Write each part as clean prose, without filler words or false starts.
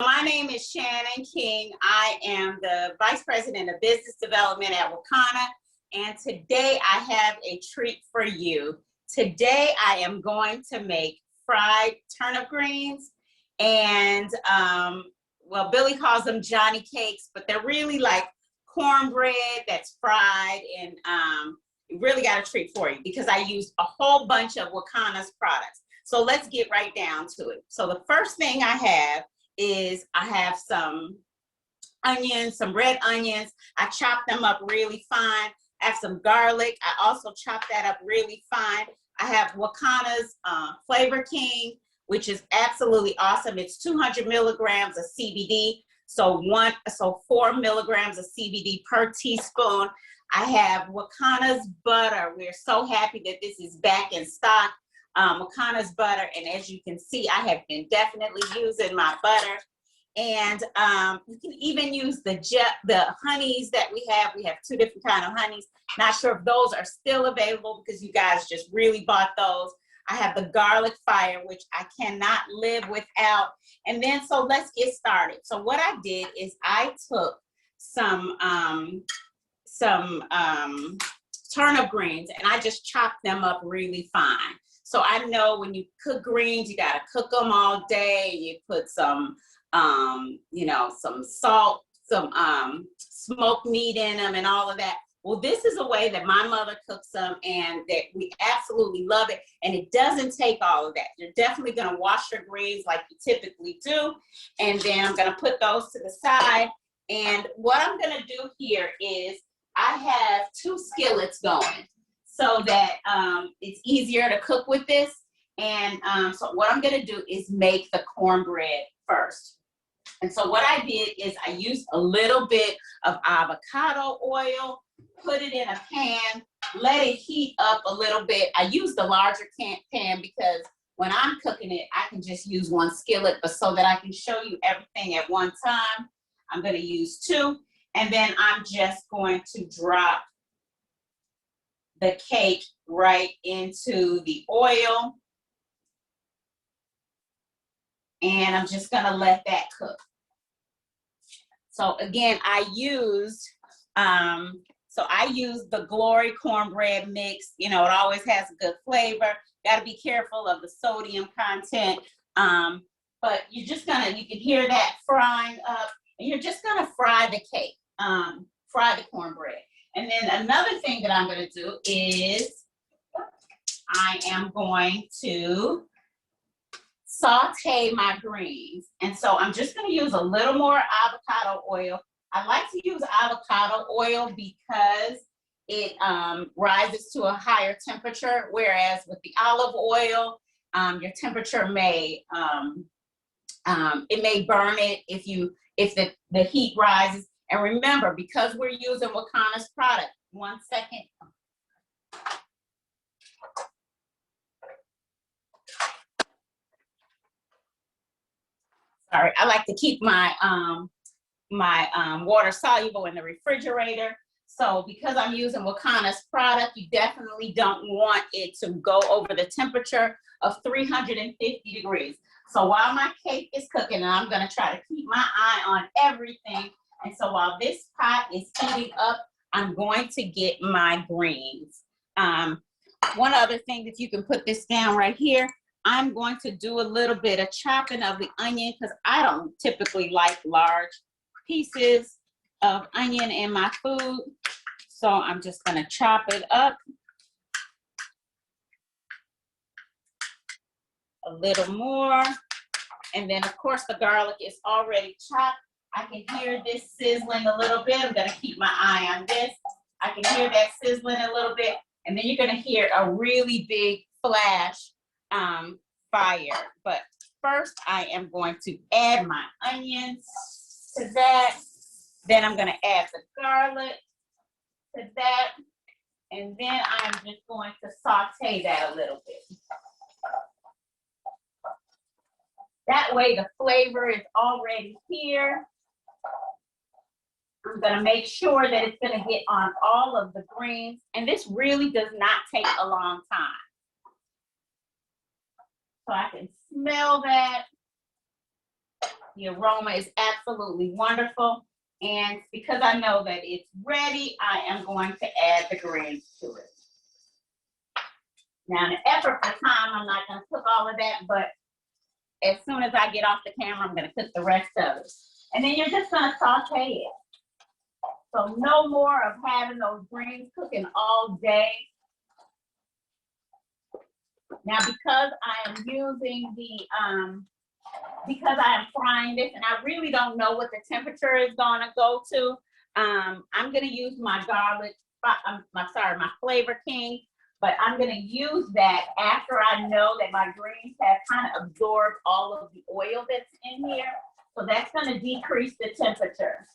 My name is Shannon King. I am the Vice President of Business Development at Wakana, and today I have a treat for you. Today I am going to make fried turnip greens, and well, Billy calls them Johnny cakes, but they're really like cornbread that's fried, and you really got a treat for you because I used a whole bunch of Wakana's products. So let's get right down to it. So the first thing I have is I have some onions, some red onions. I chop them up really fine. I have some garlic. I also chop that up really fine. I have Wakana's Flavor King, which is absolutely awesome. It's 200 milligrams of CBD. So 4 milligrams of CBD per teaspoon. I have Wakana's butter. We're so happy that this is back in stock. Wakana's butter, and as you can see, I have been definitely using my butter. And you can even use the honeys that we have. We have 2 different kinds of honeys. Not sure if those are still available because you guys just really bought those. I have the garlic fire, which I cannot live without. And then, so let's get started. So what I did is I took some turnip greens and I just chopped them up really fine. So I know when you cook greens, you got to cook them all day. You put some, some salt, some smoked meat in them and all of that. Well, this is a way that my mother cooks them and that we absolutely love it. And it doesn't take all of that. You're definitely going to wash your greens like you typically do. And then I'm going to put those to the side. And what I'm going to do here is I have 2 skillets going, so that it's easier to cook with this. And so what I'm gonna do is make the cornbread first. And so what I did is I used a little bit of avocado oil, put it in a pan, let it heat up a little bit. I used the larger pan because when I'm cooking it, I can just use 1 skillet, but so that I can show you everything at one time, I'm gonna use 2. And then I'm just going to drop the cake right into the oil. And I'm just gonna let that cook. So again, I used the Glory cornbread mix. You know, it always has a good flavor. Got to be careful of the sodium content. But you can hear that frying up, and you're just gonna fry the cake, fry the cornbread. And then another thing that I'm going to do is I am going to saute my greens. And so I'm just going to use a little more avocado oil. I like to use avocado oil because it rises to a higher temperature, whereas with the olive oil, your temperature may it may burn it if the heat rises. And remember, because we're using Wakana's product, 1 second. Sorry, I like to keep my water soluble in the refrigerator. So because I'm using Wakana's product, you definitely don't want it to go over the temperature of 350 degrees. So while my cake is cooking, and I'm gonna try to keep my eye on everything. And so while this pot is heating up, I'm going to get my greens. One other thing, if you can put this down right here, I'm going to do a little bit of chopping of the onion because I don't typically like large pieces of onion in my food. So I'm just gonna chop it up a little more. And then of course the garlic is already chopped. I can hear this sizzling a little bit. I'm gonna keep my eye on this. I can hear that sizzling a little bit. And then you're gonna hear a really big flash fire. But first I am going to add my onions to that. Then I'm gonna add the garlic to that. And then I'm just going to saute that a little bit. That way the flavor is already here. I'm gonna make sure that it's gonna get on all of the greens. And this really does not take a long time. So I can smell that. The aroma is absolutely wonderful. And because I know that it's ready, I am going to add the greens to it. Now, in the effort for time, I'm not going to cook all of that, but as soon as I get off the camera, I'm going to cook the rest of it. And then you're just going to saute it. So no more of having those greens cooking all day. Now, because I am using because I am frying this and I really don't know what the temperature is going to go to, I'm going to use my garlic, my Flavor King, but I'm going to use that after I know that my greens have kind of absorbed all of the oil that's in here. So that's going to decrease the temperature.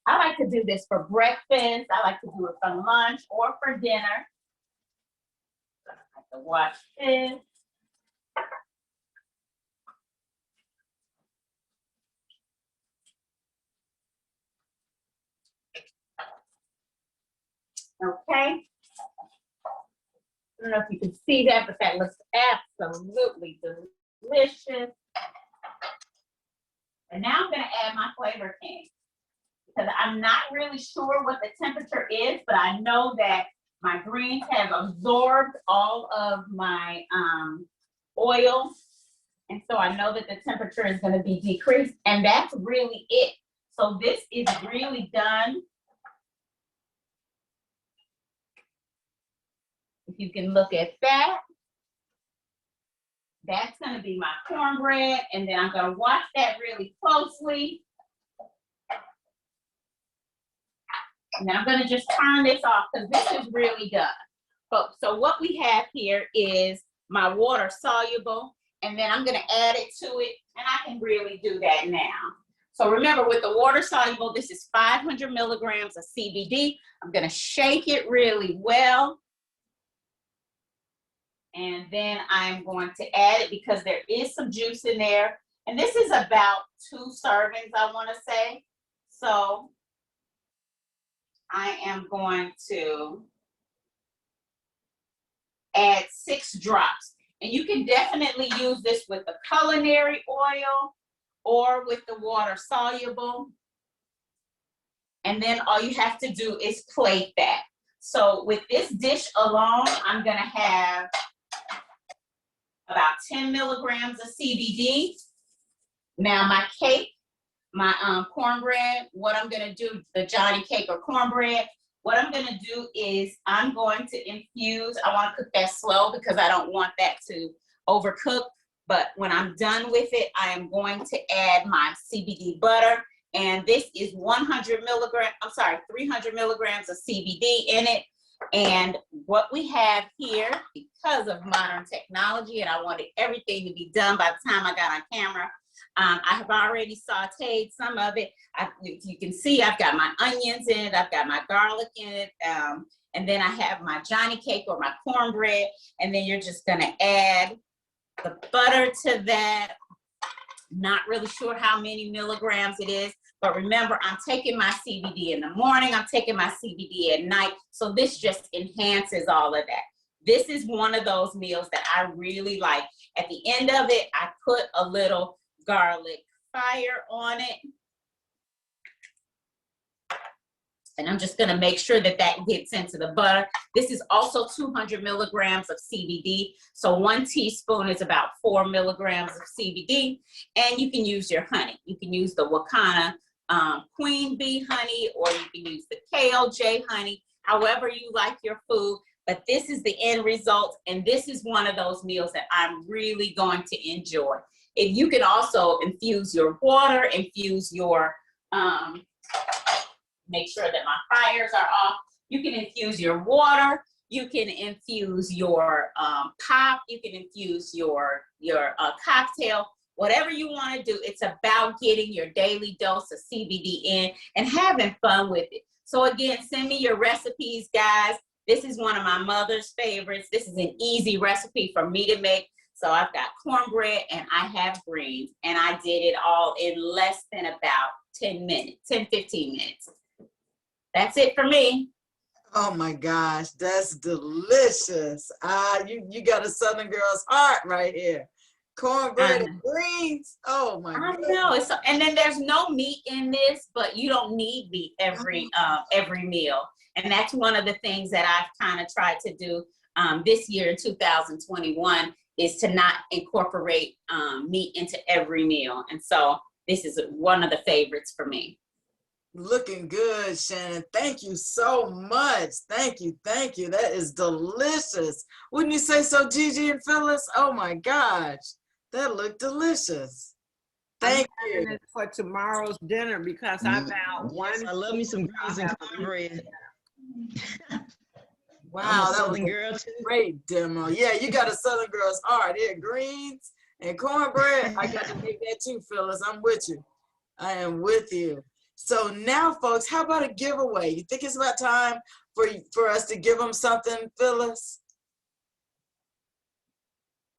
I like to do this for breakfast. I like to do it for lunch or for dinner. I like to watch this. Okay. I don't know if you can see that, but that looks absolutely delicious. And now I'm going to add my Flavor King because I'm not really sure what the temperature is, but I know that my greens have absorbed all of my oil. And so I know that the temperature is going to be decreased, and that's really it. So this is really done. If you can look at that, that's going to be my cornbread, and then I'm going to watch that really closely. And then I'm going to just turn this off because this is really done. So what we have here is my water soluble, and then I'm going to add it to it, and I can really do that now. So remember, with the water soluble, this is 500 milligrams of CBD. I'm going to shake it really well. And then I'm going to add it because there is some juice in there. And this is about 2 servings, I want to say. So I am going to add 6 drops. And you can definitely use this with the culinary oil or with the water soluble. And then all you have to do is plate that. So with this dish alone, I'm going to have about 10 milligrams of CBD. Now my cake, my cornbread, what I'm gonna do, the Johnny cake or cornbread, what I'm gonna do is I'm going to infuse, I wanna cook that slow because I don't want that to overcook, but when I'm done with it, I am going to add my CBD butter, and this is 300 milligrams of CBD in it. And what we have here, because of modern technology, and I wanted everything to be done by the time I got on camera, I have already sauteed some of it. You can see I've got my onions in it, I've got my garlic in it, and then I have my Johnny cake or my cornbread, and then you're just gonna add the butter to that. Not really sure how many milligrams it is, but remember, I'm taking my CBD in the morning, I'm taking my CBD at night, so this just enhances all of that. This is one of those meals that I really like. At the end of it, I put a little garlic fire on it. And I'm just gonna make sure that that gets into the butter. This is also 200 milligrams of CBD. So 1 teaspoon is about 4 milligrams of CBD. And you can use your honey. You can use the Wakana queen bee honey, or you can use the KLJ honey, however you like your food. But this is the end result. And this is one of those meals that I'm really going to enjoy. If you can also infuse your water, infuse your, make sure that my fires are off. You can infuse your water. You can infuse your pop. You can infuse your cocktail. Whatever you want to do, it's about getting your daily dose of CBD in and having fun with it. So again, send me your recipes, guys. This is one of my mother's favorites. This is an easy recipe for me to make. So I've got cornbread and I have greens, and I did it all in less than about 10 minutes, 10, 15 minutes. That's it for me. Oh my gosh, that's delicious. You got a Southern girl's heart right here. Cornbread and greens. Oh my I goodness. know. And then there's no meat in this, but you don't need meat every meal. And that's one of the things that I've kind of tried to do this year in 2021 is to not incorporate meat into every meal. And so this is one of the favorites for me. Looking good, Shannon. Thank you so much. Thank you. Thank you. That is delicious. Wouldn't you say so, Gigi and Phyllis? Oh my gosh. That looked delicious. Thank you. It for tomorrow's dinner because I found one. Yes, I love me some greens and cornbread. Wow, I'm a that was Southern a girl too. great demo. Yeah, you got a Southern girl's heart here. Greens and cornbread. I got to make that too, Phyllis. I'm with you. I am with you. So now, folks, how about a giveaway? You think it's about time for us to give them something, Phyllis?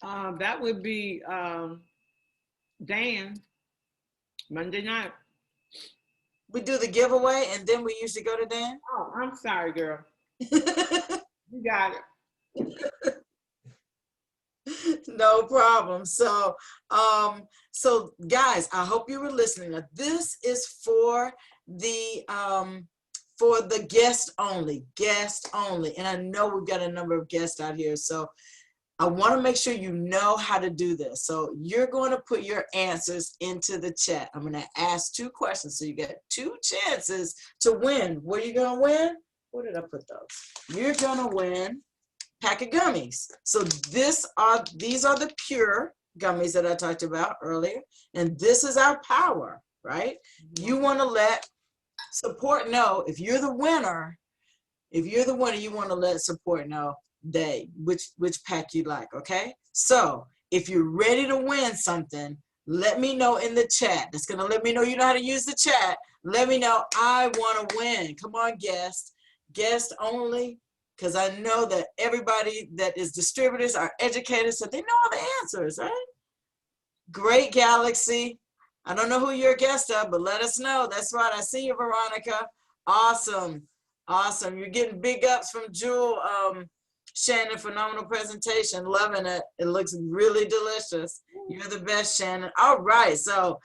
That would be Dan, Monday night. We do the giveaway and then we usually go to Dan? Oh, I'm sorry, girl. You got it. No problem. So, guys, I hope you were listening. Now, this is for the guest only, and I know we've got a number of guests out here, so I want to make sure you know how to do this. So you're going to put your answers into the chat. I'm going to ask 2 questions, so you get 2 chances to win. What are you going to win? Where did I put those? You're going to win pack of gummies. So these are the pure gummies that I talked about earlier, and this is our power, right? You want to let support know if you're the winner. If you're the winner, you want to let support know which pack you like. Okay, so if you're ready to win something, let me know in the chat. That's gonna let me know you know how to use the chat. Let me know I want to win. Come on, guest only. Because I know that everybody that is distributors are educators, so they know all the answers, right? Great Galaxy. I don't know who your guest are, but let us know. That's right. I see you, Veronica. Awesome. Awesome. You're getting big ups from Jewel. Shannon, phenomenal presentation. Loving it. It looks really delicious. You're the best, Shannon. All right. So